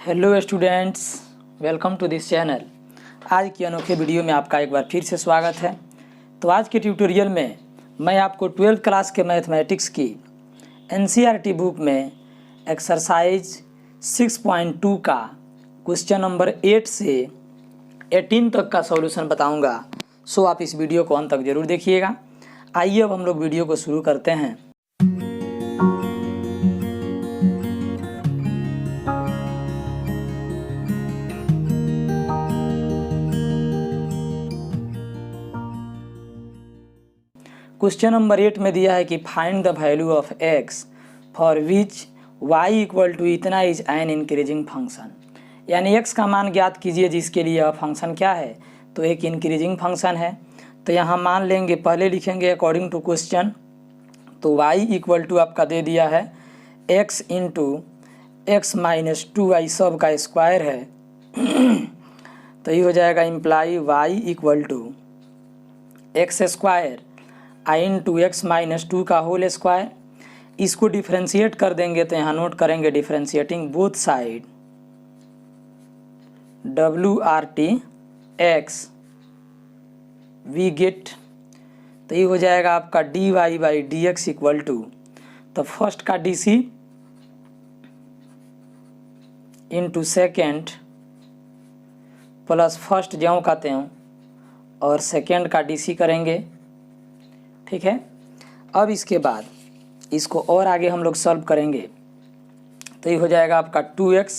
Hello students, welcome to this channel. आज की अनोखे वीडियो में आपका एक बार फिर से स्वागत है। तो आज के ट्यूटोरियल में मैं आपको 12th क्लास के मैथमेटिक्स की एनसीईआरटी बुक में एक्सरसाइज 6.2 का क्वेश्चन नंबर 8 से 18 तक का सॉल्यूशन बताऊंगा। सो आप इस वीडियो को अंत तक ज़रूर देखिएगा। आइए अब हम लोग वीडियो को शुरू करते हैं। क्वेश्चन नंबर 8 में दिया है कि find the value of x for which y equal to इतना इज एन इंक्रीजिंग फंक्शन, यानी x का मान ज्ञात कीजिए जिसके लिए यह फंक्शन क्या है, तो एक इंक्रीजिंग फंक्शन है। तो यहाँ मान लेंगे, पहले लिखेंगे अकॉर्डिंग टू क्वेश्चन। तो y इक्वल टू आपका दे दिया है x into x minus 2y सब का स्क्वायर है। तो ये हो जाएगा imply y equal to x square I into x minus 2 का होल स्क्वायर। इसको डिफ्रेंशिएट कर देंगे तो यहाँ नोट करेंगे differentiating both side WRT x we get. तो ये हो जाएगा आपका dy by d x equal to, तो फर्स्ट का DC into second plus first ज्यों का त्यों और सेकेंड का DC करेंगे। ठीक है, अब इसके बाद इसको और आगे हम लोग सॉल्व करेंगे। तो ये हो जाएगा आपका 2x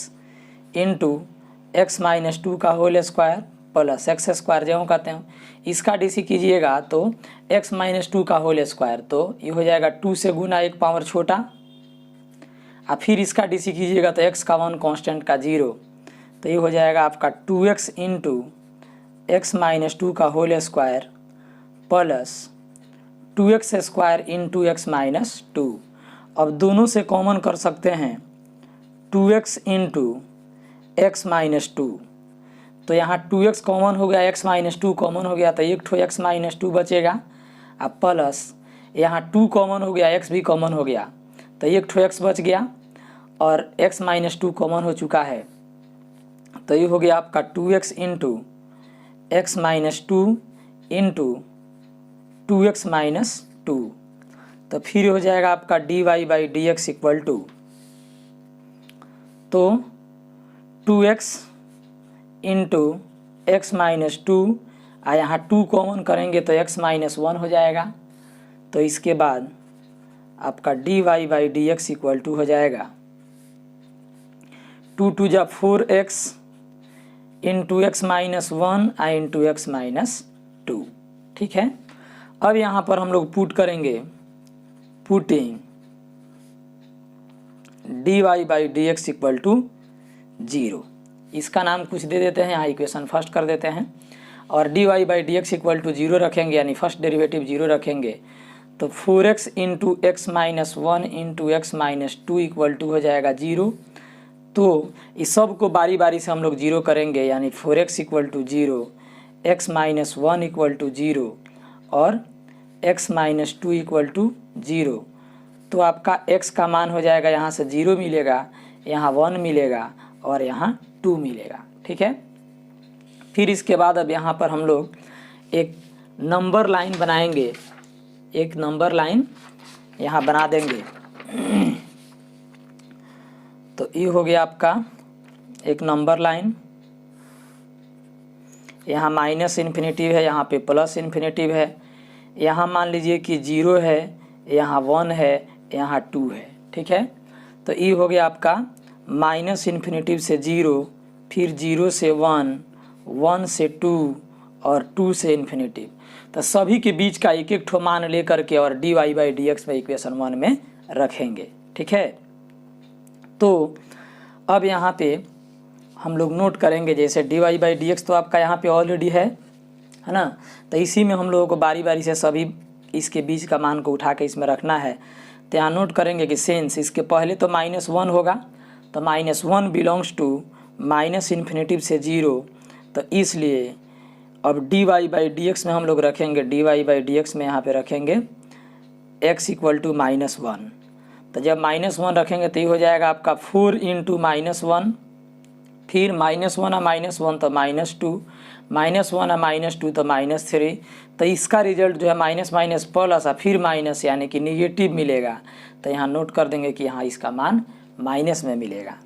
इंटू एक्स माइनस 2 का whole square plus x square जो कहते हैं। इसका DC कीजिएगा तो x माइनस 2 का होल स्क्वायर, तो ये हो जाएगा 2 से गुना 1 पावर छोटा। और फिर इसका DC कीजिएगा तो x का 1 कांस्टेंट का 0। तो ये हो जाएगा आपका 2x इंटू एक्स माइनस 2 का whole square plus 2x square into x minus 2। अब दोनों से कॉमन कर सकते हैं 2x इंटू एक्स माइनस 2। तो यहाँ 2x कॉमन हो गया, x माइनस 2 कॉमन हो गया, तो एक ठो x माइनस 2 बचेगा। अब प्लस यहाँ 2 कॉमन हो गया, x भी कॉमन हो गया, तो एक ठो x बच गया और x माइनस 2 कॉमन हो चुका है। तो ये हो गया आपका 2x into x minus 2 into 2x minus 2। तो फिर हो जाएगा आपका dy by d x equal to, तो 2x इंटू एक्स माइनस 2 और यहाँ 2 कॉमन करेंगे तो x माइनस 1 हो जाएगा। तो इसके बाद आपका dy by d x equal to हो जाएगा 2 2 जा 4x into x minus 1 I into x minus 2। ठीक है, अब यहाँ पर हम लोग पुट करेंगे, putting dy by d x equal to 0। इसका नाम कुछ दे देते हैं, यहाँ इक्वेशन फर्स्ट कर देते हैं और dy by d x equal to 0 रखेंगे, यानी फर्स्ट डेरिवेटिव 0 रखेंगे। तो 4x into x minus 1 into x minus 2 equal to हो जाएगा 0। तो इस सब को बारी बारी से हम लोग 0 करेंगे, यानी 4x equal to 0, x minus 1 equal to 0 और x माइनस 2 इक्वल टू 0। तो आपका x का मान हो जाएगा, यहाँ से 0 मिलेगा, यहाँ 1 मिलेगा और यहाँ 2 मिलेगा। ठीक है, फिर इसके बाद अब यहाँ पर हम लोग एक नंबर लाइन बनाएंगे, एक नंबर लाइन यहाँ बना देंगे। तो ये हो गया आपका एक नंबर लाइन, यहाँ माइनस इन्फिनिटिव है, यहाँ पे प्लस इन्फिनिटिव है, यहाँ मान लीजिए कि 0 है, यहाँ 1 है, यहाँ 2 है। ठीक है, तो ये हो गया आपका माइनस इन्फिनिटिव से 0, फिर 0 से 1, 1 से 2 और 2 से इन्फिनिटिव। तो सभी के बीच का एक एक ठो मान लेकर के और dy बाई डी एक्स में इक्वेशन 1 में रखेंगे। ठीक है, तो अब यहाँ पे हम लोग नोट करेंगे, जैसे dy बाई डी एक्स तो आपका यहाँ पे ऑलरेडी है ना, तो इसी में हम लोगों को बारी बारी से सभी इसके बीच का मान को उठा के इसमें रखना है। तो यहाँ नोट करेंगे कि सेंस इसके पहले तो -1 होगा, तो -1 बिलोंग्स टू माइनस इन्फिनिटिव से 0। तो इसलिए अब dy बाई डी एक्स में हम लोग रखेंगे, dy बाई डी एक्स में यहाँ पे रखेंगे x इक्वल टू -1। तो जब -1 रखेंगे तो ये हो जाएगा आपका 4 इंटू -1 फिर -1 और -1 तो -2, -1 और -2 तो -3। तो इसका रिजल्ट जो है माइनस माइनस प्लस और फिर माइनस यानी कि निगेटिव मिलेगा। तो यहाँ नोट कर देंगे कि यहाँ इसका मान माइनस में मिलेगा।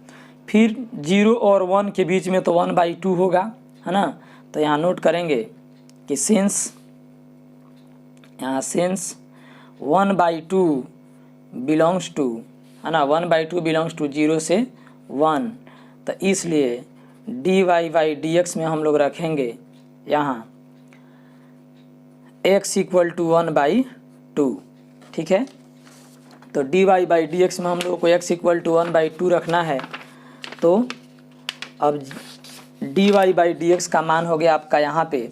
फिर 0 और 1 के बीच में तो 1/2 होगा, है ना। तो यहाँ नोट करेंगे कि सिंस 1/2 बिलोंग्स टू, है ना, 1/2 बिलोंग्स टू 0 से 1, तो इसलिए dy/dx में हम लोग रखेंगे यहाँ x = 1/2, ठीक है। तो dy/dx में हम लोग को x = 1/2 रखना है। तो अब dy/dx का मान हो गया आपका यहाँ पे।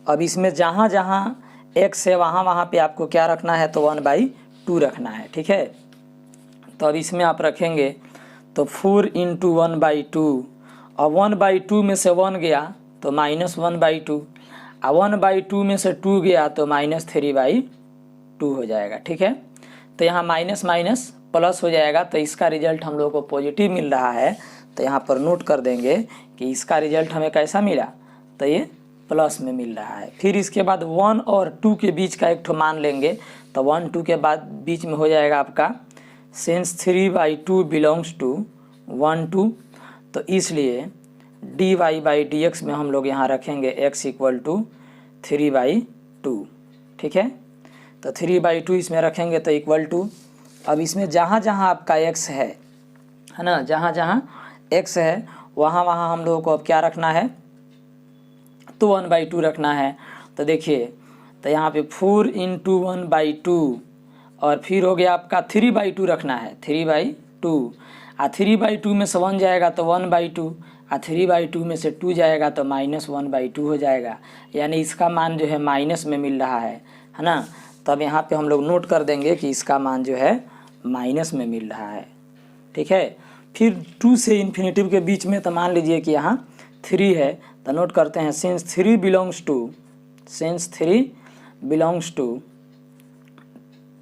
अब इसमें जहाँ जहाँ x है वहाँ पे आपको क्या रखना है, तो 1/2 रखना है, ठीक है। तो अब इसमें आप रखेंगे तो 4 × 1/2, और 1/2 में से 1 गया तो -1/2, और 1/2 में से 2 गया तो -3/2 हो जाएगा, ठीक है। तो यहाँ माइनस माइनस प्लस हो जाएगा। तो इसका रिजल्ट हम लोग को पॉजिटिव मिल रहा है। तो यहाँ पर नोट कर देंगे कि इसका रिजल्ट हमें कैसा मिला, तो ये प्लस में मिल रहा है। फिर इसके बाद 1 और 2 के बीच का एक ठो मान लेंगे। तो 1 2 के बाद बीच में हो जाएगा आपका सिंस 3/2 बिलोंग्स टू 1 2, तो इसलिए dy/dx में हम लोग यहाँ रखेंगे x = 3/2, ठीक है। तो 3/2 इसमें रखेंगे तो इक्वल टू, अब इसमें जहाँ जहाँ आपका x है ना, जहाँ जहाँ x है वहाँ हम लोगों को अब क्या रखना है, तो 1/2 रखना है। तो देखिए, तो यहाँ पे 4 × 1/2, और फिर हो गया आपका 3/2 रखना है, 3/2, और 3/2 में से 1 जाएगा तो 1/2, और 3/2 में से 2 जाएगा तो -1/2 हो जाएगा। यानी इसका मान जो है माइनस में मिल रहा है ना। तब यहाँ पे हम लोग नोट कर देंगे कि इसका मान जो है माइनस में मिल रहा है, ठीक है। फिर 2 से इन्फिनेटिव के बीच में तो मान लीजिए कि यहाँ 3 है। तो नोट करते हैं सिंस 3 बिलोंग्स टू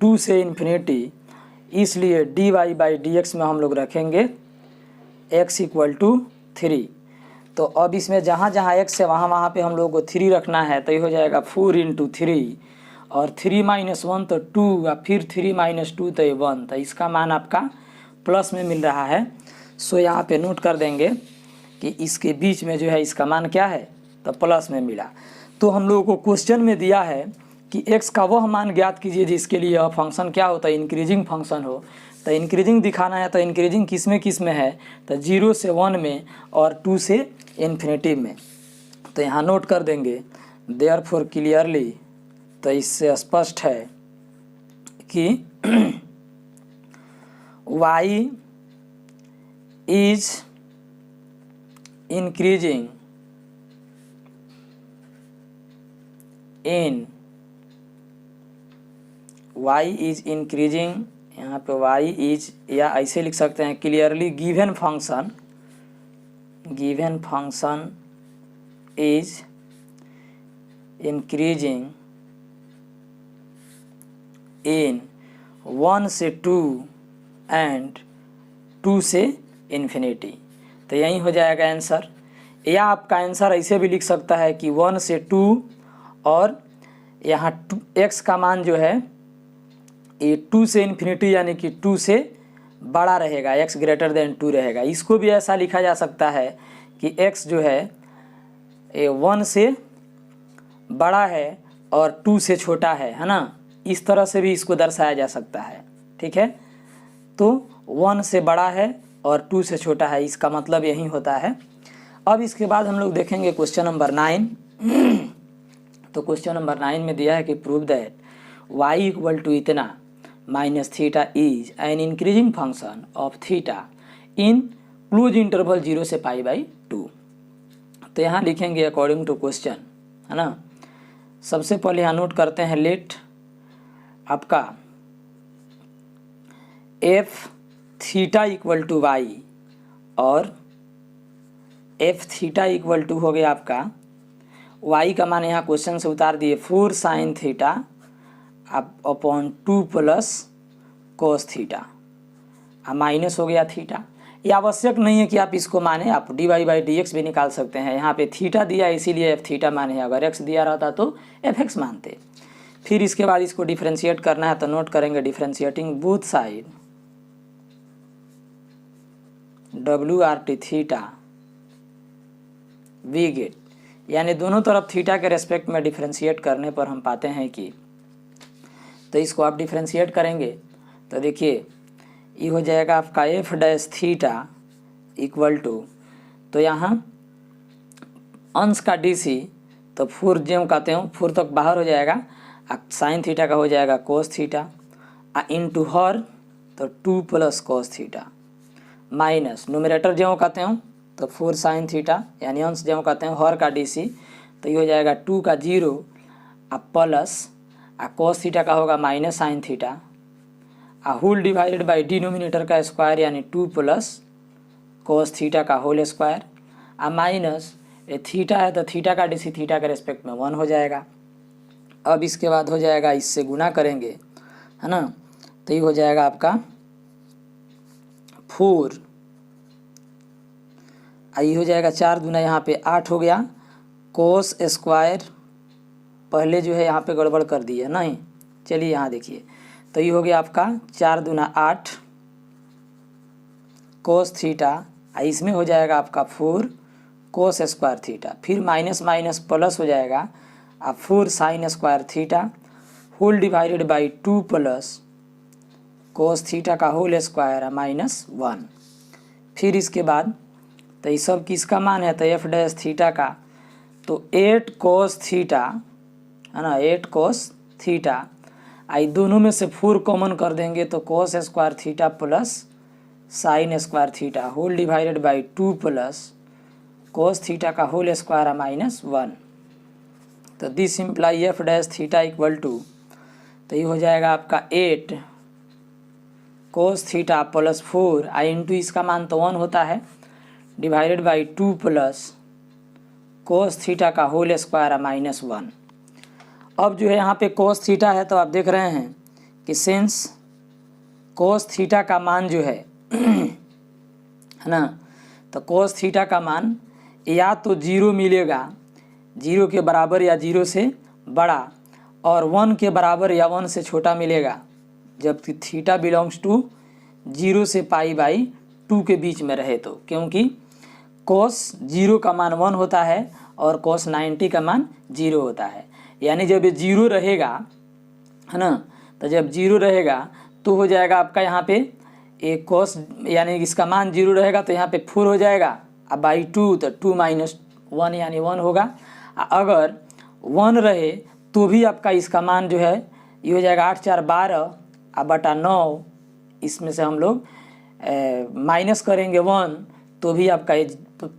2 से इन्फिनिटी, इसलिए dy/dx में हम लोग रखेंगे x = 3। तो अब इसमें जहाँ जहाँ x है वहाँ पे हम लोग को 3 रखना है। तो ये हो जाएगा 4 × 3, और 3 - 1 तो 2, और फिर 3 - 2 तो 1। तो इसका मान आपका प्लस में मिल रहा है। सो यहाँ पे नोट कर देंगे कि इसके बीच में जो है इसका मान क्या है, तो प्लस में मिला। तो हम लोगों को क्वेश्चन में दिया है कि x का वह मान ज्ञात कीजिए जिसके लिए यह फंक्शन क्या होता है, इंक्रीजिंग फंक्शन हो। तो इंक्रीजिंग दिखाना है। तो इंक्रीजिंग किस में है, तो 0 से 1 में और 2 से इन्फिनेटिव में। तो यहाँ नोट कर देंगे देयरफॉर क्लियरली, तो इससे स्पष्ट है कि y is increasing in, y is increasing, यहाँ पे y इज, या ऐसे लिख सकते हैं clearly given function is increasing in 1 से 2 एंड 2 से इन्फिनिटी। तो यही हो जाएगा आंसर। या आपका आंसर ऐसे भी लिख सकता है कि 1 से 2, और यहाँ x का मान जो है ये 2 से इन्फिनिटी यानी कि 2 से बड़ा रहेगा, x > 2 रहेगा। इसको भी ऐसा लिखा जा सकता है कि x जो है ये 1 से बड़ा है और 2 से छोटा है ना। इस तरह से भी इसको दर्शाया जा सकता है, ठीक है। तो 1 से बड़ा है और 2 से छोटा है, इसका मतलब यही होता है। अब इसके बाद हम लोग देखेंगे क्वेश्चन नंबर 9। तो क्वेश्चन नंबर 9 में दिया है कि प्रूव दैट y = इतना minus theta is an increasing function of theta in close interval 0 से π/2। तो यहाँ लिखेंगे अकॉर्डिंग टू क्वेश्चन, है ना। सबसे पहले यहाँ नोट करते हैं लेट आपका f थीटा = y, और f थीटा = हो गया आपका y का मान यहाँ क्वेश्चन से उतार दिए 4 sin theta /2 + cos theta, minus हो गया थीटा। ये आवश्यक नहीं है कि आप इसको माने, आप dy बाई dx भी निकाल सकते हैं। यहाँ पे थीटा दिया इसीलिए एफ थीटा माने, अगर x दिया रहता तो एफ एक्स मानते। फिर इसके बाद इसको डिफ्रेंशिएट करना है तो नोट करेंगे differentiating both side WRT theta we get, यानी दोनों तरफ थीटा के रेस्पेक्ट में डिफ्रेंशिएट करने पर हम पाते हैं कि, तो इसको आप डिफ्रेंशिएट करेंगे तो देखिए ये हो जाएगा आपका f dash theta equal to, तो यहाँ अंश का DC तो फोर जो कहते हो फोर तक बाहर हो जाएगा, साइन थीटा का हो जाएगा कोस थीटा, इंटू हर तो 2 plus cos theta, minus numerator जो कहते हो तो 4 साइन थीटा, यानी अंश जो कहते हैं हर का DC तो ये हो जाएगा 2 का 0 प्लस कोस थीटा का होगा minus sine theta, whole divided by denominator का स्क्वायर यानी 2 प्लस कोस थीटा का होल स्क्वायर, माइनस थीटा है तो थीटा का DC थीटा के रेस्पेक्ट में 1 हो जाएगा। अब इसके बाद हो जाएगा इससे गुना करेंगे, है ना, तो ये हो जाएगा आपका 4, ये हो जाएगा 4 दूना यहाँ पे 8 हो गया, कोस स्क्वायर पहले जो है यहाँ पे गड़बड़ कर दी है नहीं, चलिए यहाँ देखिए, तो ये हो गया आपका 4 दूना 8 कोस थीटा, इसमें हो जाएगा आपका 4 कोस स्क्वायर थीटा, फिर माइनस माइनस प्लस हो जाएगा 4 sine square theta whole divided by 2 plus cos theta का होल स्क्वायर -1। फिर इसके बाद तो ये सब किसका मान है, तो एफ डैश थीटा का, तो 8 कोस थीटा है ना, 8 कोस थीटा, आई दोनों में से 4 कॉमन कर देंगे तो cos square theta plus sine square theta whole divided by 2 plus cos theta का होल स्क्वायर -1। तो this imply f dash theta equal to, तो ये हो जाएगा आपका 8 कोस थीटा प्लस 4 इंटू इसका मान तो 1 होता है divided by 2 plus cos theta का होल स्क्वायर -1। अब जो है यहाँ पे कोस थीटा है तो आप देख रहे हैं कि सिंस कोस थीटा का मान जो है है ना, तो कोस थीटा का मान या तो 0 मिलेगा, 0 के बराबर या 0 से बड़ा, और 1 के बराबर या 1 से छोटा मिलेगा, जबकि थीटा बिलोंग्स टू 0 से पाई बाई 2 के बीच में रहे तो, क्योंकि कोस 0 का मान 1 होता है और कोस 90 का मान 0 होता है, यानी जब ये 0 रहेगा है ना, तो जब 0 रहेगा तो हो जाएगा आपका यहाँ पे एक कोस, यानी इसका मान 0 रहेगा तो यहाँ पे 4 हो जाएगा, अब बाई 2 तो 2 माइनस 1 यानी 1 होगा, अगर 1 रहे तो भी आपका इसका मान जो है ये हो जाएगा 8 4 12 बटा 9, इसमें से हम लोग माइनस करेंगे 1 तो भी आपका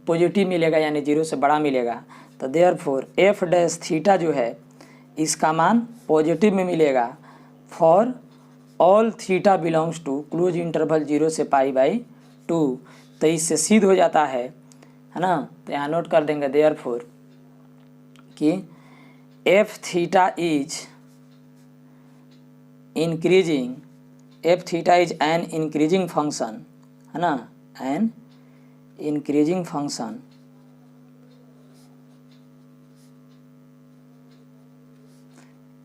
पॉजिटिव मिलेगा, यानी 0 से बड़ा मिलेगा। तो देयरफॉर एफ डैश थीटा जो है इसका मान पॉजिटिव में मिलेगा for all theta belongs to close interval 0 से पाई बाई 2। तो इससे सिद्ध हो जाता है ना, तो यहाँ नोट कर देंगे देयरफॉर कि F theta is increasing, F theta is an increasing function, है ना, N increasing function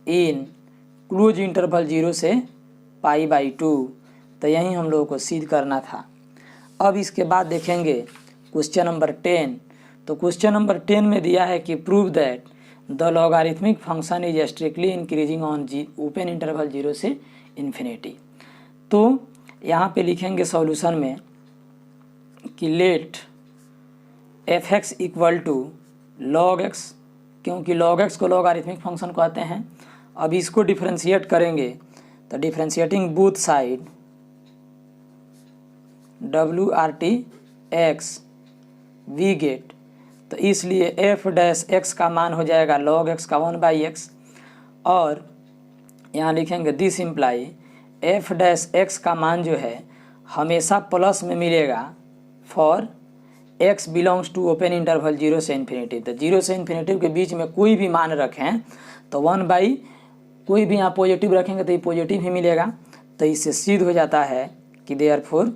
in close interval 0 से पाई बाई 2। तो यही हम लोगों को सिद्ध करना था। अब इसके बाद देखेंगे क्वेश्चन नंबर 10। तो क्वेश्चन नंबर 10 में दिया है कि prove that the logarithmic function is strictly increasing on open interval 0 से इन्फिनिटी। तो यहाँ पे लिखेंगे सॉल्यूशन में कि let f x equal to log x, क्योंकि लॉग एक्स को लॉगरिथमिक फंक्शन कहते हैं। अब इसको डिफरेंशिएट करेंगे तो differentiating both side WRT x we get, तो इसलिए एफ डैश एक्स का मान हो जाएगा लॉग एक्स का 1/x, और यहाँ लिखेंगे this imply f dash x का मान जो है हमेशा प्लस में मिलेगा for x belongs to open interval 0 से इन्फिनिटी। तो 0 से इन्फिनिटी के बीच में कोई भी मान रखें तो 1/ कोई भी यहाँ पॉजिटिव रखेंगे तो ये पॉजिटिव ही मिलेगा। तो इससे सिद्ध हो जाता है कि therefore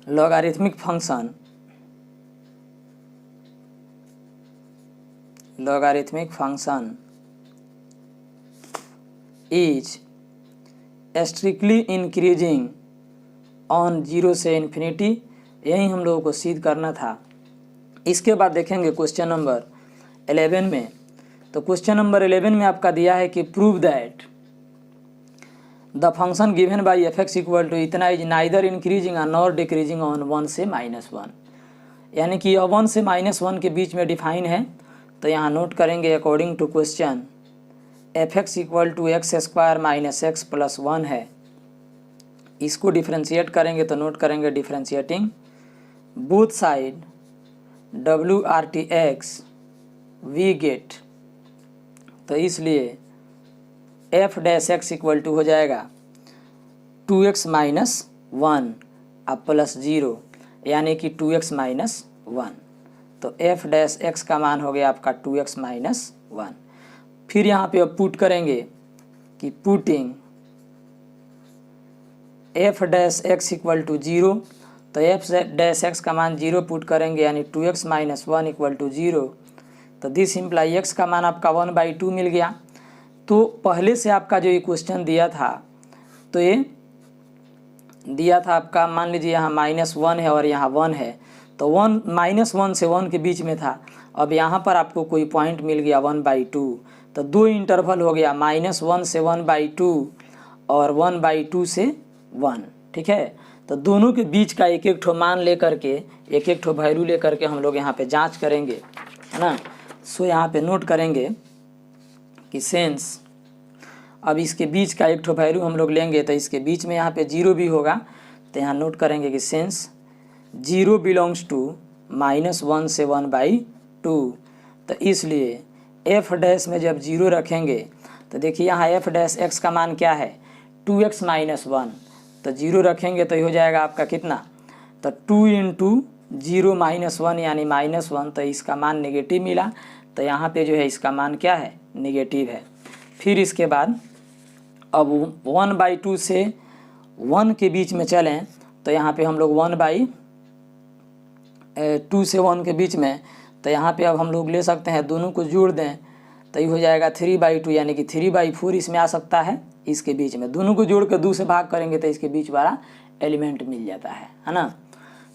logarithmic function is strictly increasing on 0 से इन्फिनिटी, यही हम लोगों को सिद्ध करना था। इसके बाद देखेंगे क्वेश्चन नंबर 11 में। तो क्वेश्चन नंबर 11 में आपका दिया है कि prove that the function given by f x equal to इतना इज नाइदर इंक्रीजिंग और नॉर डिक्रीजिंग ऑन 1 से -1, यानी कि यह 1 से -1 के बीच में डिफाइन है। तो यहाँ नोट करेंगे according to question f x equal to x square minus x plus 1 है। इसको डिफ्रेंशिएट करेंगे तो नोट करेंगे differentiating both side WRTX we get, तो इसलिए f dash x equal to हो जाएगा 2x माइनस 1 अब प्लस 0, यानी कि 2x माइनस 1। तो एफ डैश एक्स का मान हो गया आपका 2x माइनस 1। फिर यहाँ पे अब पुट करेंगे कि putting f dash x equal to 0, तो एफ डैश एक्स का मान 0 पुट करेंगे, यानी 2x माइनस 1 इक्वल टू 0। तो दिस इम्प्लाई एक्स का मान आपका 1/2 मिल गया। तो पहले से आपका जो ये क्वेश्चन दिया था, तो ये दिया था आपका, मान लीजिए यहाँ -1 है और यहाँ 1 है, तो -1 से 1 के बीच में था। अब यहाँ पर आपको कोई पॉइंट मिल गया 1/2, तो 2 इंटरवल हो गया -1 से 1/2 और 1/2 से 1, ठीक है। तो दोनों के बीच का एक ठो मान लेकर के, एक ठो वैल्यू लेकर के हम लोग यहाँ पे जांच करेंगे, है ना। सो यहाँ पे नोट करेंगे कि सेंस, अब इसके बीच का एक ठो वैल्यू हम लोग लेंगे तो इसके बीच में यहाँ पे 0 भी होगा। तो यहाँ नोट करेंगे कि सेंस 0 बिलोंग्स टू -1 से 1/2, तो इसलिए एफ डैश में जब 0 रखेंगे तो देखिए यहाँ एफ डैश एक्स का मान क्या है 2x माइनस 1, तो 0 रखेंगे तो ये हो जाएगा आपका कितना, तो 2 × 0 - 1 यानी -1, तो इसका मान नेगेटिव मिला। तो यहाँ पे जो है इसका मान क्या है, नेगेटिव है। फिर इसके बाद अब 1/2 से 1 के बीच में चलें तो यहाँ पे हम लोग 1/2 से 1 के बीच में, तो यहाँ पे अब हम लोग ले सकते हैं, दोनों को जोड़ दें तो ये हो जाएगा 3/2, यानी कि 3/4 इसमें आ सकता है। इसके बीच में दोनों को जोड़ कर 2 से भाग करेंगे तो इसके बीच वाला एलिमेंट मिल जाता है ना।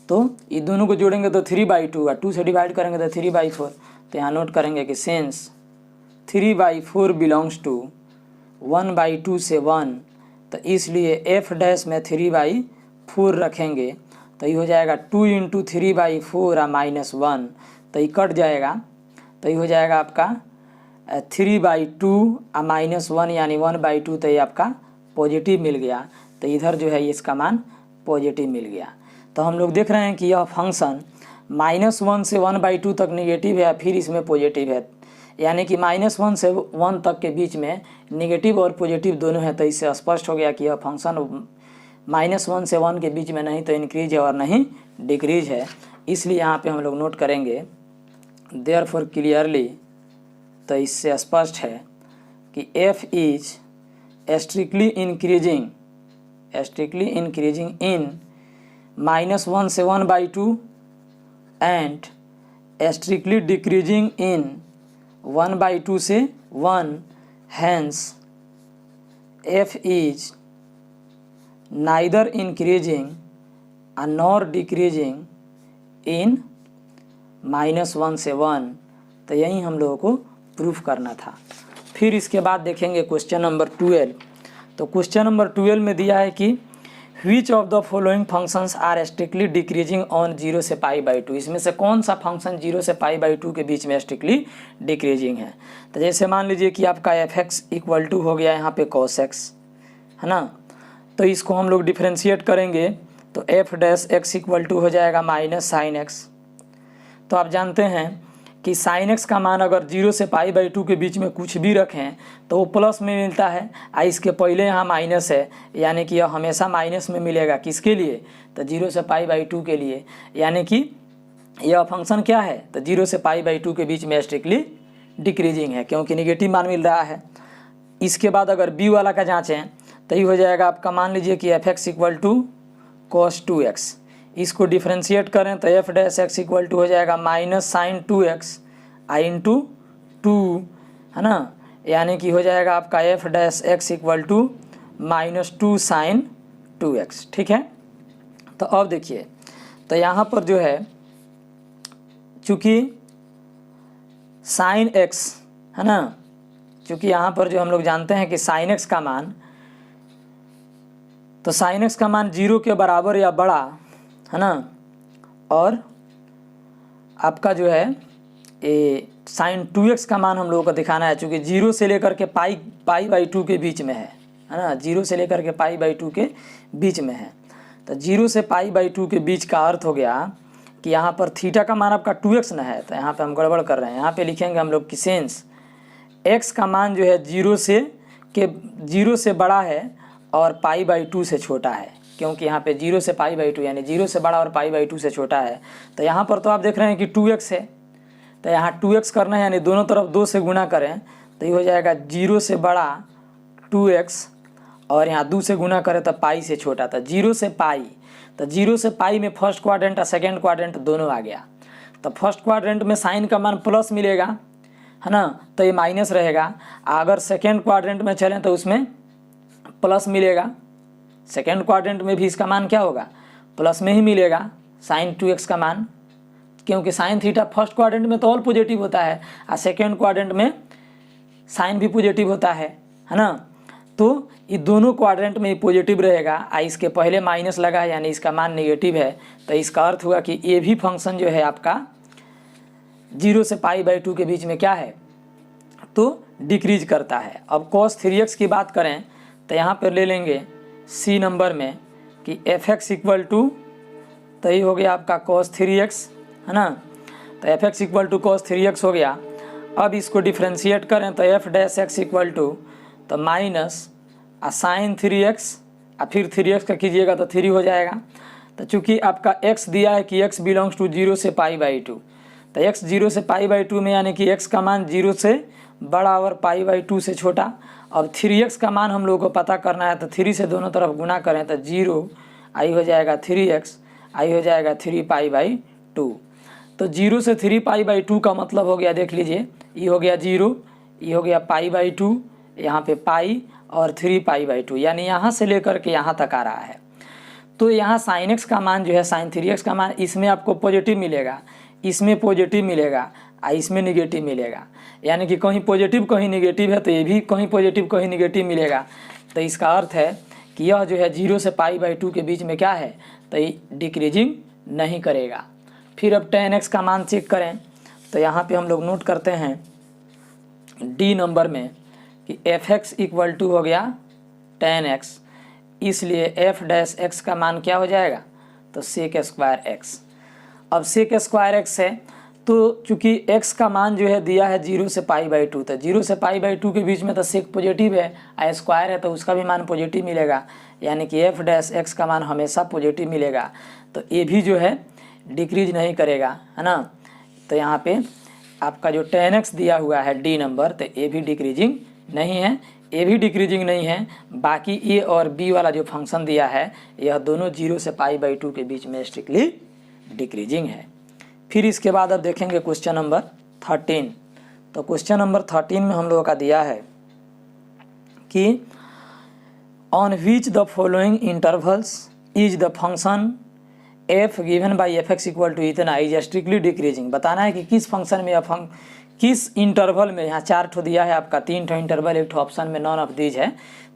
तो ये दोनों को जोड़ेंगे तो 3/2 और 2 से डिवाइड करेंगे तो 3/4। तो यहाँ नोट करेंगे कि सेंस 3/4 बिलोंग्स टू 1/2 से 1, तो इसलिए एफ डैश में 3/4 रखेंगे तो ये हो जाएगा 2 × 3/4 और -1, तो ये कट जाएगा। तो ये हो जाएगा आपका 3/2 और -1 यानी 1/2, तो ये आपका पॉजिटिव मिल गया। तो इधर जो है इसका मान पॉजिटिव मिल गया। तो हम लोग देख रहे हैं कि यह फंक्शन -1 से 1/2 तक नेगेटिव है, फिर इसमें पॉजिटिव है, यानी कि -1 से 1 तक के बीच में नेगेटिव और पॉजिटिव दोनों है। तो इससे स्पष्ट हो गया कि यह फंक्शन -1 से 1 के बीच में नहीं तो इंक्रीज है और नहीं डिक्रीज है। इसलिए यहाँ पे हम लोग नोट करेंगे देयरफॉर क्लियरली, तो इससे स्पष्ट है कि f is strictly increasing in -1 से 1/2 एंड स्ट्रिक्टली डिक्रीजिंग इन 1/2 से 1, hence f is neither increasing nor decreasing in -1 से 1। तो यही हम लोगों को प्रूफ करना था। फिर इसके बाद देखेंगे क्वेश्चन नंबर 12। तो क्वेश्चन नंबर 12 में दिया है कि which of the following functions are strictly decreasing on 0 से π/2, इसमें से कौन सा फंक्शन 0 से π/2 के बीच में स्ट्रिक्टली डिक्रीजिंग है। तो जैसे मान लीजिए कि आपका f(x) इक्वल टू हो गया यहाँ पे cos x, है ना। तो इसको हम लोग डिफ्रेंशिएट करेंगे तो f dash x equal to हो जाएगा -sin x। तो आप जानते हैं कि sin x का मान अगर 0 से π/2 के बीच में कुछ भी रखें तो वो प्लस में मिलता है, इसके पहले यहाँ माइनस है, यानी कि यह हमेशा माइनस में मिलेगा। किसके लिए, तो 0 से π/2 के लिए, यानी कि यह फंक्शन क्या है, तो 0 से π/2 के बीच में स्ट्रिक्टली डिक्रीजिंग है, क्योंकि निगेटिव मान मिल रहा है। इसके बाद अगर b वाला का जाँचें तो ये हो जाएगा आपका, मान लीजिए कि f(x) equal to cos 2x, इसको डिफ्रेंशिएट करें तो f dash x equal to हो जाएगा माइनस साइन 2x आई इंटू 2, है ना, यानी कि हो जाएगा आपका f dash x equal to minus 2 sine 2x। ठीक है, तो अब देखिए, तो यहाँ पर जो है चूँकि साइन x, है ना, चूँकि यहाँ पर जो हम लोग जानते हैं कि साइन x का मान, तो साइन x का मान 0 के बराबर या बड़ा, है ना, और आपका जो है ये साइन 2x का मान हम लोगों को दिखाना है, चूँकि 0 से लेकर के पाई/2 के बीच में है ना, 0 से लेकर के पाई/2 के बीच में है। तो 0 से पाई/2 के बीच का अर्थ हो गया कि यहाँ पर थीटा का मान आपका 2x ना है, तो यहाँ पे हम गड़बड़ कर रहे हैं। यहाँ पे लिखेंगे हम लोग कि सेंस x का मान जो है 0 से बड़ा है और पाई/2 से छोटा है, क्योंकि यहाँ पे 0 से पाई/2 यानी 0 से बड़ा और पाई/2 से छोटा है। तो यहाँ पर तो आप देख रहे हैं कि 2x है, तो यहाँ 2x करना है, यानी दोनों तरफ 2 से गुना करें तो ये हो जाएगा 0 से बड़ा 2x और यहाँ 2 से गुना करें तो पाई से छोटा। तो 0 से पाई, तो 0 से पाई में फर्स्ट क्वाड्रेंट और सेकेंड क्वाड्रेंट दोनों आ गया। तो फर्स्ट क्वाड्रेंट में साइन का मान प्लस मिलेगा, है ना, तो ये माइनस रहेगा। अगर सेकेंड क्वाड्रेंट में चलें तो उसमें प्लस मिलेगा। सेकेंड क्वाड्रेंट में भी इसका मान क्या होगा, प्लस में ही मिलेगा साइन 2x का मान, क्योंकि साइन थीटा फर्स्ट क्वाड्रेंट में तो ऑल पॉजिटिव होता है और सेकेंड क्वाड्रेंट में साइन भी पॉजिटिव होता है ना। तो ये दोनों क्वाड्रेंट में पॉजिटिव रहेगा। इसके पहले माइनस लगा है यानी इसका मान नेगेटिव है, तो इसका अर्थ हुआ कि ये भी फंक्शन जो है आपका 0 से पाई/2 के बीच में क्या है, तो डिक्रीज करता है। अब cos 3x की बात करें तो यहाँ पर ले लेंगे सी नंबर में कि fx इक्वल टू, तो ये हो गया आपका cos 3x, है ना, तो fx equal to cos 3x हो गया। अब इसको डिफ्रेंशिएट करें तो f dash x equal to, तो माइनस साइन 3x और फिर 3x का कीजिएगा तो 3 हो जाएगा। तो चूँकि आपका x दिया है कि x बिलोंग्स टू 0 से पाई/2, तो x 0 से पाई/2 में यानी कि x का मान 0 से बड़ा और पाई/2 से छोटा। अब 3x का मान हम लोगों को पता करना है, तो 3 से दोनों तरफ गुना करें तो 0 आई हो जाएगा 3x आई हो जाएगा 3 पाई/2। तो 0 से 3 पाई/2 का मतलब हो गया, देख लीजिए, ये हो गया 0, ये हो गया पाई/2, यहाँ पे पाई और 3 पाई/2, यानी यहाँ से लेकर के यहाँ तक आ रहा है। तो यहाँ साइन x का मान जो है, साइन 3x का मान, इसमें आपको पॉजिटिव मिलेगा, इसमें पॉजिटिव मिलेगा और इसमें निगेटिव मिलेगा, यानी कि कहीं पॉजिटिव कहीं निगेटिव है, तो ये भी कहीं पॉजिटिव कहीं निगेटिव मिलेगा। तो इसका अर्थ है कि यह जो है 0 से पाई/2 के बीच में क्या है, तो ये डिक्रीजिंग नहीं करेगा। फिर अब tan x का मान चेक करें तो यहाँ पे हम लोग नोट करते हैं डी नंबर में कि fx इक्वल टू हो गया tan x, इसलिए f डैश x का मान क्या हो जाएगा, तो sec स्क्वायर x। अब sec स्क्वायर x है, तो चूँकि x का मान जो है दिया है 0 से पाई/2, तो 0 से पाई/2 के बीच में तो sec पॉजिटिव है और स्क्वायर है तो उसका भी मान पॉजिटिव मिलेगा, यानी कि f डैश x का मान हमेशा पॉजिटिव मिलेगा। तो ये भी जो है डिक्रीज नहीं करेगा, है ना। तो यहाँ पे आपका जो tan x दिया हुआ है डी नंबर, तो ये भी डिक्रीजिंग नहीं है, ये भी डिक्रीजिंग नहीं है। बाकी ए और बी वाला जो फंक्शन दिया है यह दोनों 0 से पाई/2 के बीच में स्ट्रिक्टली डिक्रीजिंग है। फिर इसके बाद अब देखेंगे क्वेश्चन नंबर 13। तो क्वेश्चन नंबर 13 में हम लोगों का दिया है कि on which the following intervals is the function f given by fx equal to इतना इज स्ट्रिक्टली डिक्रीजिंग। बताना है कि किस फंक्शन में यह किस इंटरवल में, यहाँ 4 ठो दिया है आपका, 3 ठो इंटरवल, 1 ठो ऑप्शन में नॉन ऑफ दीज है,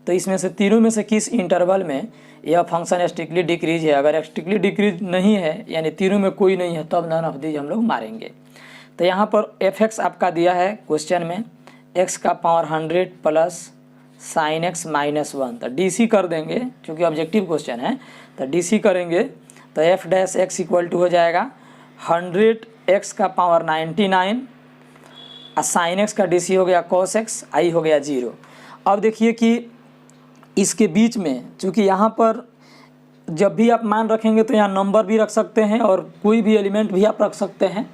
तो इसमें से तीनों में से किस इंटरवल में यह फंक्शन स्ट्रिक्टली डिक्रीज है। अगर स्ट्रिक्टली डिक्रीज नहीं है यानी तीनों में कोई नहीं है, तब नॉन ऑफ दीज हम लोग मारेंगे। तो यहाँ पर fx आपका दिया है क्वेश्चन में x का power 100 plus sign x minus 1, तो DC कर देंगे क्योंकि ऑब्जेक्टिव क्वेश्चन है, तो DC करेंगे तो f dash x equal to हो जाएगा 100x का पावर 99 और साइन x का DC हो गया cos x, आई हो गया 0। अब देखिए कि इसके बीच में चूँकि यहाँ पर जब भी आप मान रखेंगे तो यहाँ नंबर भी रख सकते हैं और कोई भी एलिमेंट भी आप रख सकते हैं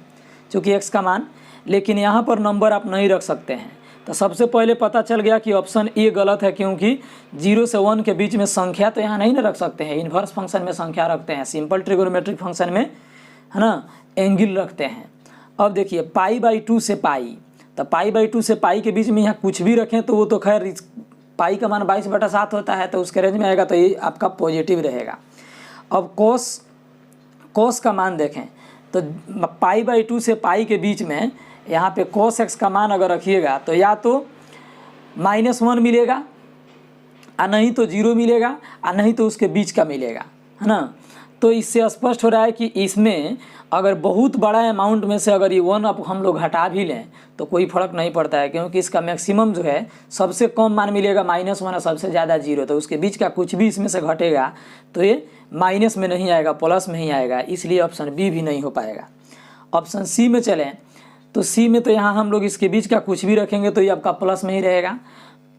चूँकि x का मान, लेकिन यहाँ पर नंबर आप नहीं रख सकते हैं। तो सबसे पहले पता चल गया कि ऑप्शन ए गलत है, क्योंकि 0 से 1 के बीच में संख्या तो यहाँ नहीं ना रख सकते हैं। इन्वर्स फंक्शन में संख्या रखते हैं, सिंपल ट्रिगोनोमेट्रिक फंक्शन में है ना एंगल रखते हैं। अब देखिए π/2 से पाई, तो π/2 से पाई के बीच में यहाँ कुछ भी रखें तो वो तो खैर पाई का मान 22/7 होता है, तो उसके रेंज में आएगा, तो ये आपका पॉजिटिव रहेगा। अब कोस का मान देखें तो π/2 से पाई के बीच में यहाँ पे cos x का मान अगर रखिएगा तो या तो -1 मिलेगा और नहीं तो 0 मिलेगा और नहीं तो उसके बीच का मिलेगा, है ना। तो इससे स्पष्ट हो रहा है कि इसमें अगर बहुत बड़ा अमाउंट में से अगर ये 1 अब हम लोग हटा भी लें तो कोई फ़र्क नहीं पड़ता है, क्योंकि इसका मैक्सिमम जो है सबसे कम मान मिलेगा -1 और सबसे ज़्यादा 0, तो उसके बीच का कुछ भी इसमें से घटेगा तो ये माइनस में नहीं आएगा, प्लस में ही आएगा, इसलिए ऑप्शन बी भी नहीं हो पाएगा। ऑप्शन सी में चलें तो सी में तो यहाँ हम लोग इसके बीच का कुछ भी रखेंगे तो ये आपका प्लस में ही रहेगा।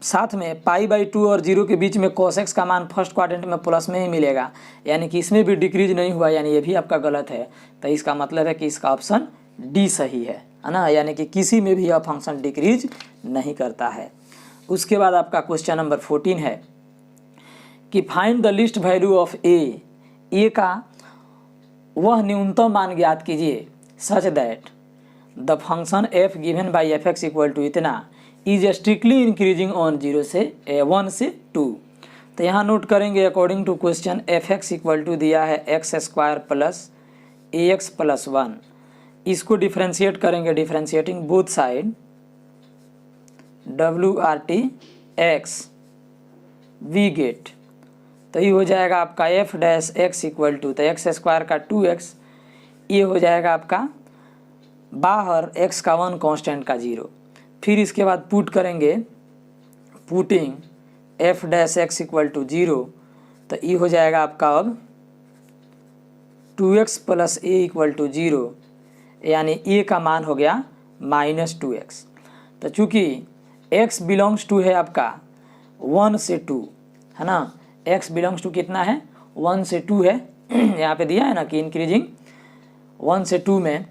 साथ में π/2 और 0 के बीच में cos x का मान फर्स्ट क्वाड्रेंट में प्लस में ही मिलेगा, यानी कि इसमें भी डिक्रीज नहीं हुआ, यानी ये भी आपका गलत है। तो इसका मतलब है कि इसका ऑप्शन डी सही है ना, यानी कि किसी में भी यह फंक्शन डिक्रीज नहीं करता है। उसके बाद आपका क्वेश्चन नंबर 14 है कि find the least value of a का वह न्यूनतम मान ज्ञात कीजिए such that the function f given by fx equal to इतना इज स्ट्रिक्टली इंक्रीजिंग ऑन 0 से 1 से 2। तो यहाँ नोट करेंगे according to question fx equal to दिया है x² प्लस ax प्लस 1, इसको डिफ्रेंशिएट करेंगे, differentiating both side WRT x we get, तो ये हो जाएगा आपका f dash x equal to, तो x² का 2x, ये हो जाएगा आपका बाहर x का 1 कांस्टेंट का 0। फिर इसके बाद पुट करेंगे, putting f dash x equal to 0, तो ये हो जाएगा आपका अब 2x plus a equal to 0, यानी a का मान हो गया -2x। तो चूँकि x बिलोंग्स टू है आपका 1 से 2, है ना, x बिलोंग्स टू कितना है 1 से 2 है, यहाँ पे दिया है ना कि इंक्रीजिंग 1 से 2 में,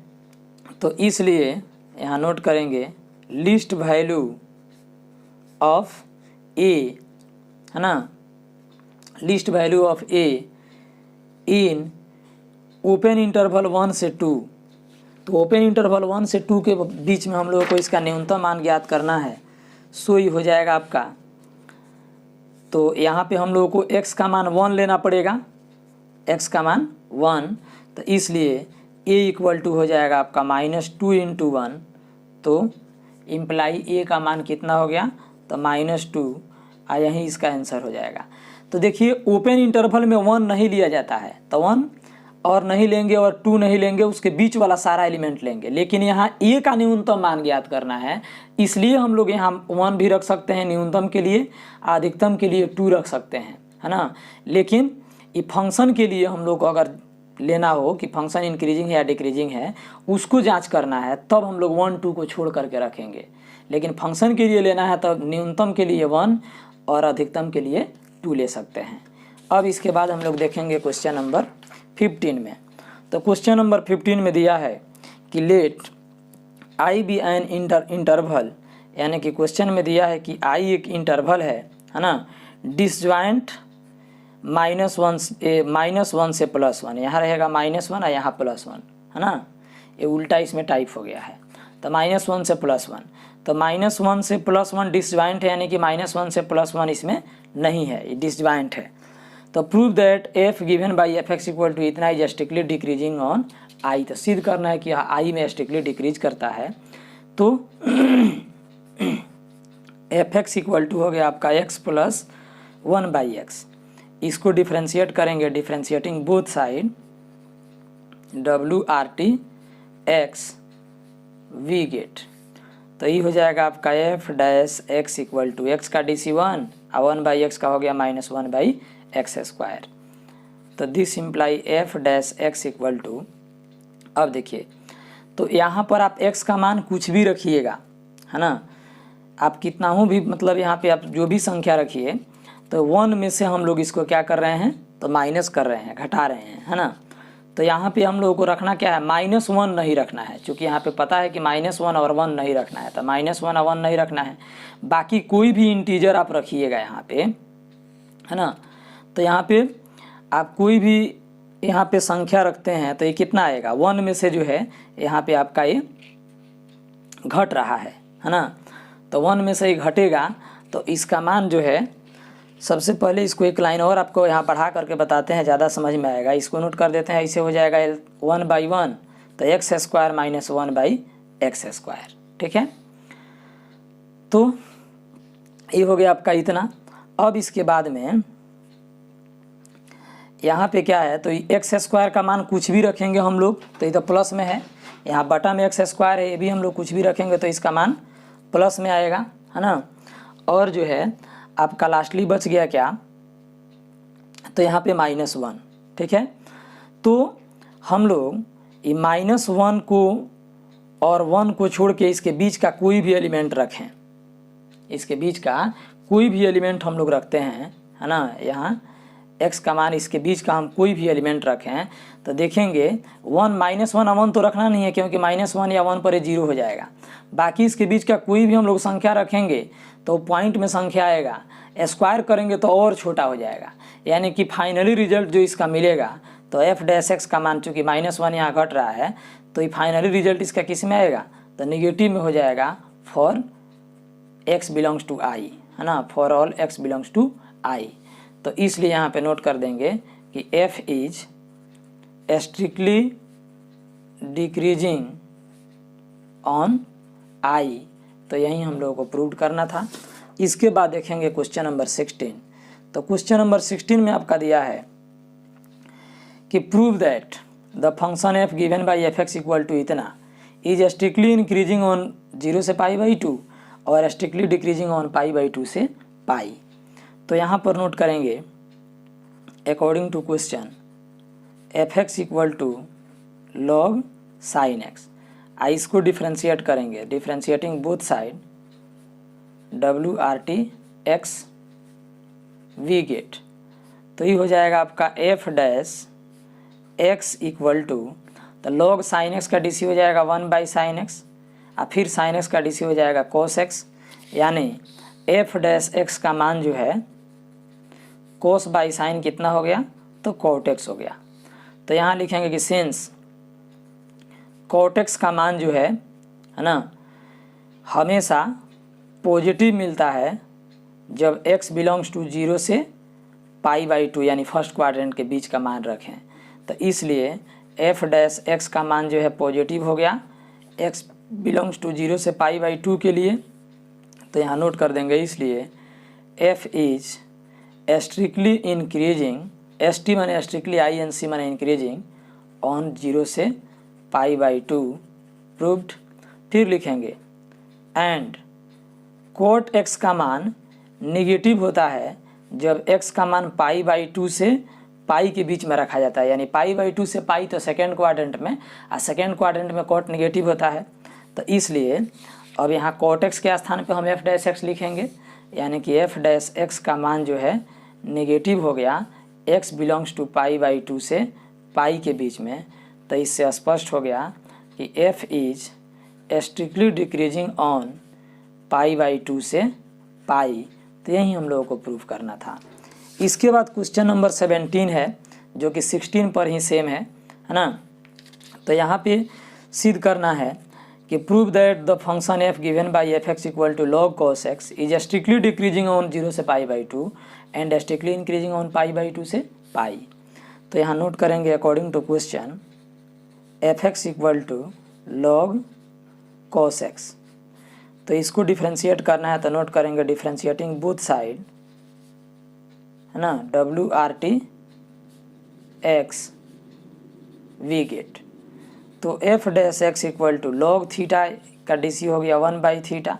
तो इसलिए यहाँ नोट करेंगे लिस्ट वैल्यू ऑफ a, है ना, list value of a in open interval 1 से 2। तो ओपन इंटरवल 1 से 2 के बीच में हम लोगों को इसका न्यूनतम मान ज्ञात करना है, सो ये हो जाएगा आपका, तो यहाँ पे हम लोगों को x का मान 1 लेना पड़ेगा, x का मान 1, तो इसलिए a इक्वल टू हो जाएगा आपका -2 × 1, तो इम्प्लाई a का मान कितना हो गया, तो -2, यही इसका आंसर हो जाएगा। तो देखिए ओपन इंटरवल में 1 नहीं लिया जाता है, तो 1 और नहीं लेंगे और 2 नहीं लेंगे, उसके बीच वाला सारा एलिमेंट लेंगे, लेकिन यहाँ a का न्यूनतम मान ज्ञात करना है, इसलिए हम लोग यहाँ 1 भी रख सकते हैं न्यूनतम के लिए, अधिकतम के लिए 2 रख सकते हैं, है ना। लेकिन ये फंक्शन के लिए हम लोग को अगर लेना हो कि फंक्शन इंक्रीजिंग है या डिक्रीजिंग है, उसको जांच करना है, तब हम लोग 1 2 को छोड़ करके रखेंगे। लेकिन फंक्शन के लिए लेना है तब न्यूनतम के लिए 1 और अधिकतम के लिए 2 ले सकते हैं। अब इसके बाद हम लोग देखेंगे क्वेश्चन नंबर 15 में। तो क्वेश्चन नंबर 15 में दिया है कि let I be an interval, यानी कि क्वेश्चन में दिया है कि आई एक इंटरवल है ना, डिसजॉइंट -1 से +1, यहाँ रहेगा -1 और यहाँ +1, है ना, ये उल्टा इसमें टाइप हो गया है। तो -1 से +1, तो -1 से +1 डिसजॉइंट है, यानी कि -1 से +1 इसमें नहीं है, ये डिसजॉइंट है। तो prove that f given by fx equal to इतना is strictly decreasing on i, तो सिद्ध करना है कि i में स्ट्रिक्टली डिक्रीज करता है। तो fx इक्वल टू हो गया आपका x प्लस 1/x, इसको डिफ्रेंशिएट करेंगे, differentiating both side WRT x we get, तो ये हो जाएगा आपका f dash x equal to x का DC1 और 1/x का हो गया -1/x²। तो this imply f dash x equal to, अब देखिए तो यहाँ पर आप x का मान कुछ भी रखिएगा, है ना, आप कितना हो भी, मतलब यहाँ पे आप जो भी संख्या रखिए, तो 1 में से हम लोग इसको क्या कर रहे हैं, तो माइनस कर रहे हैं, घटा रहे हैं, है ना। तो यहाँ पे हम लोगों को रखना क्या है, -1 नहीं रखना है, क्योंकि यहाँ पे पता है कि -1 और 1 नहीं रखना है, तो -1 और 1 नहीं रखना है। बाकी कोई भी इंटीजर आप रखिएगा यहाँ पे, है ना। तो यहाँ पे आप कोई भी यहाँ पे संख्या रखते हैं तो ये कितना आएगा, 1 में से जो है यहाँ पे आपका ये घट रहा है ना। तो 1 में से ही घटेगा, तो इसका मान जो है, सबसे पहले इसको एक लाइन और आपको यहाँ बढ़ा करके बताते हैं, ज़्यादा समझ में आएगा। इसको नोट कर देते हैं, ऐसे हो जाएगा 1/1, तो x² - 1/x², ठीक है। तो ये हो गया आपका इतना। अब इसके बाद में यहाँ पे क्या है, तो x² का मान कुछ भी रखेंगे हम लोग तो ये तो प्लस में है, यहाँ बटा में x² है, ये भी हम लोग कुछ भी रखेंगे तो इसका मान प्लस में आएगा, है ना। और जो है आपका लास्टली बच गया क्या, तो यहाँ पे -1, ठीक है। तो हम लोग ये -1 को और 1 को छोड़ के इसके बीच का कोई भी एलिमेंट रखें, इसके बीच का कोई भी एलिमेंट हम लोग रखते हैं, है ना। यहाँ x का मान इसके बीच का हम कोई भी एलिमेंट रखें तो देखेंगे 1 -1 1 तो रखना नहीं है, क्योंकि -1 या 1 पर ये 0 हो जाएगा। बाकी इसके बीच का कोई भी हम लोग संख्या रखेंगे तो पॉइंट में संख्या आएगा, स्क्वायर करेंगे तो और छोटा हो जाएगा, यानी कि फाइनली रिजल्ट जो इसका मिलेगा, तो f' का मान चूँकि -1 यहाँ घट रहा है, तो ये फाइनली रिजल्ट इसका किस में आएगा, तो नेगेटिव में हो जाएगा for x belongs to i, है ना, for all x belongs to i। तो इसलिए यहाँ पे नोट कर देंगे कि f is strictly decreasing on i। तो यही हम लोगों को प्रूव करना था। इसके बाद देखेंगे क्वेश्चन नंबर 16। तो क्वेश्चन नंबर 16 में आपका दिया है कि prove that the function f given by fx equal to इतना इज स्ट्रिक्टली इंक्रीजिंग ऑन 0 से π/2 और स्ट्रिक्टली डिक्रीजिंग ऑन π/2 से π। तो यहाँ पर नोट करेंगे according to question fx equal to log sin x। इसको डिफ्रेंशिएट करेंगे, differentiating both side WRT x we get. तो ये हो जाएगा आपका f' इक्वल टू, तो log sin x का DC हो जाएगा 1/sin x, और फिर sin x का DC हो जाएगा cos x, यानी f' का मान जो है cos बाई साइन कितना हो गया, तो cot x हो गया। तो यहाँ लिखेंगे कि सिंस cot x का मान जो है ना, हमेशा पॉजिटिव मिलता है जब x बिलोंग्स टू 0 से π/2 यानी फर्स्ट क्वाड्रेंट के बीच का मान रखें। तो इसलिए f' का मान जो है पॉजिटिव हो गया x बिलोंग्स टू 0 से π/2 के लिए। तो यहाँ नोट कर देंगे, इसलिए f is strictly increasing, st माने स्ट्रिक्टली, inc माने इंक्रीजिंग ऑन 0 से π/2 प्रूव्ड। फिर लिखेंगे एंड cot x का मान निगेटिव होता है जब x का मान π/2 से पाई के बीच में रखा जाता है, यानी π/2 से पाई तो सेकेंड क्वाड्रेंट में, और सेकेंड क्वाड्रेंट में cot निगेटिव होता है। तो इसलिए अब यहाँ cot x के स्थान पे हम f' लिखेंगे, यानी कि f' का मान जो है नेगेटिव हो गया x बिलोंग्स टू π/2 से पाई के बीच में। तो इससे स्पष्ट हो गया कि f is strictly decreasing on π/2 से पाई। तो यही हम लोगों को प्रूव करना था। इसके बाद क्वेश्चन नंबर 17 है, जो कि 16 पर ही सेम है ना। तो यहाँ पे सिद्ध करना है कि prove that the function f given by fx equal to log cos x is strictly decreasing on 0 से π/2 एंड स्ट्रिक्टली इंक्रीजिंग ऑन π/2 से पाई। तो यहाँ नोट करेंगे according to question fx equal to log cos x। तो इसको differentiate करना है, तो नोट करेंगे डिफ्रेंशिएटिंग बोथ साइड, है ना, WRT x वी गेट। तो f' equal to log theta का DC हो गया 1/θ,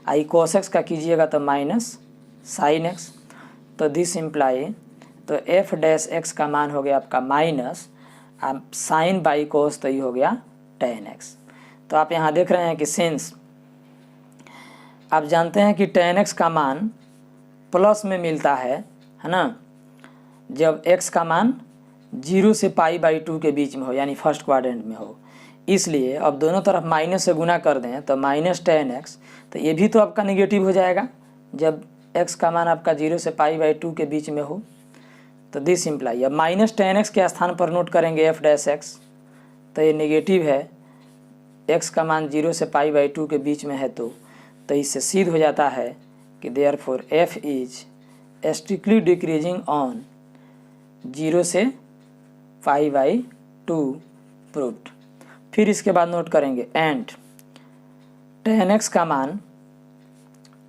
आई cos x का कीजिएगा तो -sin x। तो दिस इम्प्लाई, तो f' का मान हो गया आपका माइनस साइन बाई कोस, तो ये हो गया tan x। तो आप यहाँ देख रहे हैं कि सिंस आप जानते हैं कि tan x का मान प्लस में मिलता है ना, जब x का मान 0 से π/2 के बीच में हो, यानी फर्स्ट क्वाड्रेंट में हो। इसलिए अब दोनों तरफ माइनस से गुना कर दें तो -10x, तो ये भी तो आपका निगेटिव हो जाएगा जब x का मान आपका 0 से π/2 के बीच में हो। तो दिस इम्प्लाई, अब -10x के स्थान पर नोट करेंगे f'(x), तो ये निगेटिव है, x का मान 0 से π/2 के बीच में है, तो इससे सिद्ध हो जाता है कि therefore f is strictly decreasing on 0 से π/2 प्रूव्ड। फिर इसके बाद नोट करेंगे एंड 10x का मान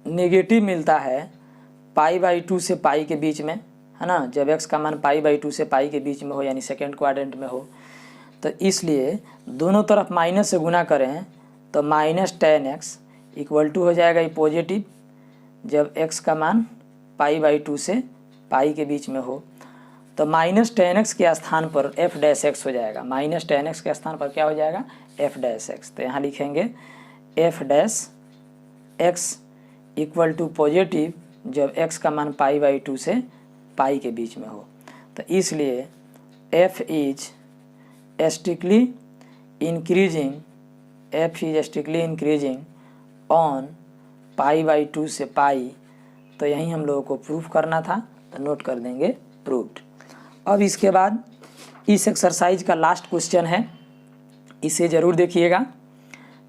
नेगेटिव मिलता है π/2 से पाई के बीच में, है ना, जब x का मान π/2 से पाई के बीच में हो, यानी सेकेंड क्वाड्रेंट में हो। तो इसलिए दोनों तरफ माइनस से गुना करें तो -10x इक्वल टू हो जाएगा ये पॉजिटिव जब x का मान π/2 से पाई के बीच में हो। तो -10x के स्थान पर f'(x) हो जाएगा, -10x के स्थान पर क्या हो जाएगा, f'(x). तो यहाँ लिखेंगे f'(x) इक्वल टू पॉजिटिव जब x का मान π/2 से पाई के बीच में हो। तो इसलिए f is strictly increasing on π/2 से पाई। तो यही हम लोगों को प्रूफ करना था, तो नोट कर देंगे प्रूव्ड। अब इसके बाद इस एक्सरसाइज का लास्ट क्वेश्चन है, इसे ज़रूर देखिएगा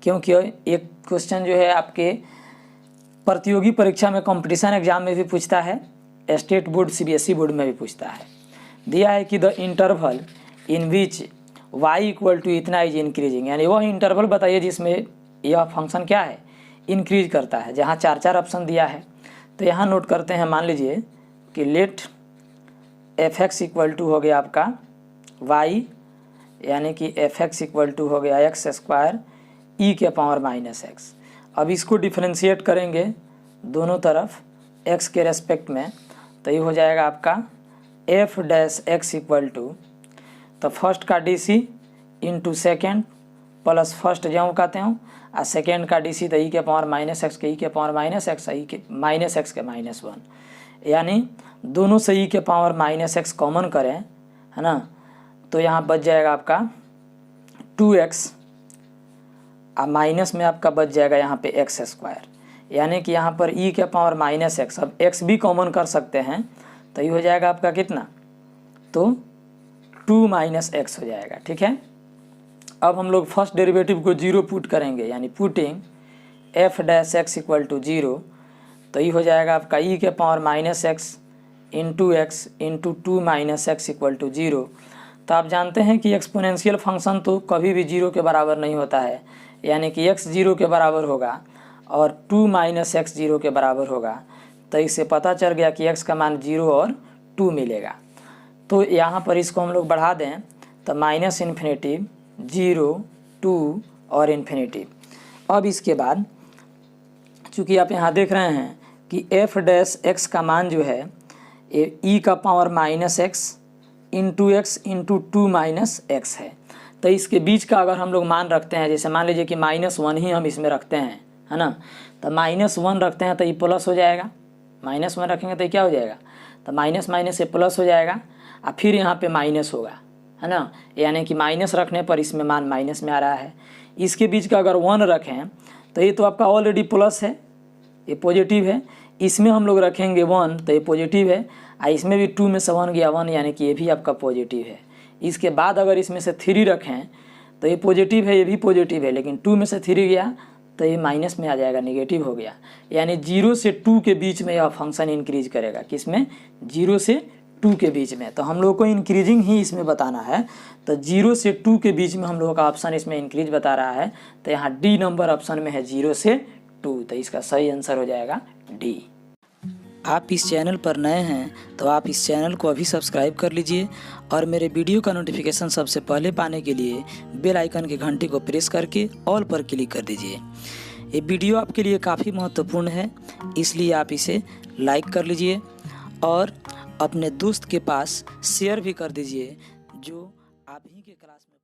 क्योंकि एक क्वेश्चन जो है आपके प्रतियोगी परीक्षा में, कंपटीशन एग्जाम में भी पूछता है, स्टेट बोर्ड CBSE बोर्ड में भी पूछता है। दिया है कि the interval in which y equal to इतना इज इंक्रीजिंग, यानी वह इंटरवल बताइए जिसमें यह फंक्शन क्या है, इंक्रीज करता है, जहाँ 4 ऑप्शन दिया है। तो यहाँ नोट करते हैं, मान लीजिए कि लेट f(x) इक्वल टू हो गया आपका y, यानी कि f(x) इक्वल टू हो गया x² e⁻⁻x। अब इसको डिफ्रेंशिएट करेंगे दोनों तरफ x के रेस्पेक्ट में, तो ये हो जाएगा आपका f'(x) इक्वल टू, तो फर्स्ट का DC into second plus first ज्यों कहते हूँ, और सेकेंड का DC तो e⁻⁻x के -x के -1, यानी दोनों से e⁻⁻x कॉमन करें, है ना, तो यहाँ बच जाएगा आपका 2x, और माइनस में आपका बच जाएगा यहाँ पे x², यानी कि यहाँ पर e⁻⁻x, अब x भी कॉमन कर सकते हैं, तो ये हो जाएगा आपका कितना, तो 2 - x हो जाएगा। ठीक है, अब हम लोग फर्स्ट डेरिवेटिव को 0 पुट करेंगे, यानी पुटिंग f'(x) इक्वल टू 0, तो ये हो जाएगा आपका e⁻⁻x into x into 2 - x equal to 0। तो आप जानते हैं कि एक्सपोनेंशियल फंक्शन तो कभी भी 0 के बराबर नहीं होता है, यानी कि x 0 के बराबर होगा और 2 - x 0 के बराबर होगा। तो इससे पता चल गया कि x का मान 0 और 2 मिलेगा। तो यहाँ पर इसको हम लोग बढ़ा दें तो -∞, 0, 2 और ∞। अब इसके बाद चूँकि आप यहाँ देख रहे हैं कि f'(x) का मान जो है e⁻⁻x into x into 2 - x है। तो इसके बीच का अगर हम लोग मान रखते हैं, जैसे मान लीजिए कि -1 ही हम इसमें रखते हैं, है ना, तो -1 रखते हैं तो ये प्लस हो जाएगा, -1 रखेंगे तो ये क्या हो जाएगा, तो माइनस से प्लस हो जाएगा, और फिर यहाँ पे माइनस होगा, है ना, यानी कि माइनस रखने पर इसमें मान माइनस में आ रहा है। इसके बीच का अगर 1 रखें तो ये तो आपका ऑलरेडी प्लस है, ये पॉजिटिव है, इसमें हम लोग रखेंगे 1 तो ये पॉजिटिव है, और इसमें भी 2 में से 1 गया 1, यानी कि ये भी आपका पॉजिटिव है। इसके बाद अगर इसमें से 3 रखें तो ये पॉजिटिव है, ये भी पॉजिटिव है, लेकिन 2 में से 3 गया तो ये माइनस में आ जाएगा, नेगेटिव हो गया। यानी 0 से 2 के बीच में यह फंक्शन इंक्रीज करेगा, किसमें, 0 से 2 के बीच में। तो हम लोगों को इंक्रीजिंग ही इसमें बताना है, तो 0 से 2 के बीच में हम लोगों का ऑप्शन इसमें इंक्रीज बता रहा है, तो यहाँ डी नंबर ऑप्शन में है 0 से 2, तो इसका सही आंसर हो जाएगा डी। आप इस चैनल पर नए हैं तो आप इस चैनल को अभी सब्सक्राइब कर लीजिए और मेरे वीडियो का नोटिफिकेशन सबसे पहले पाने के लिए बेल आइकन की घंटी को प्रेस करके ऑल पर क्लिक कर दीजिए। ये वीडियो आपके लिए काफ़ी महत्वपूर्ण है, इसलिए आप इसे लाइक कर लीजिए और अपने दोस्त के पास शेयर भी कर दीजिए जो आप ही के क्लास में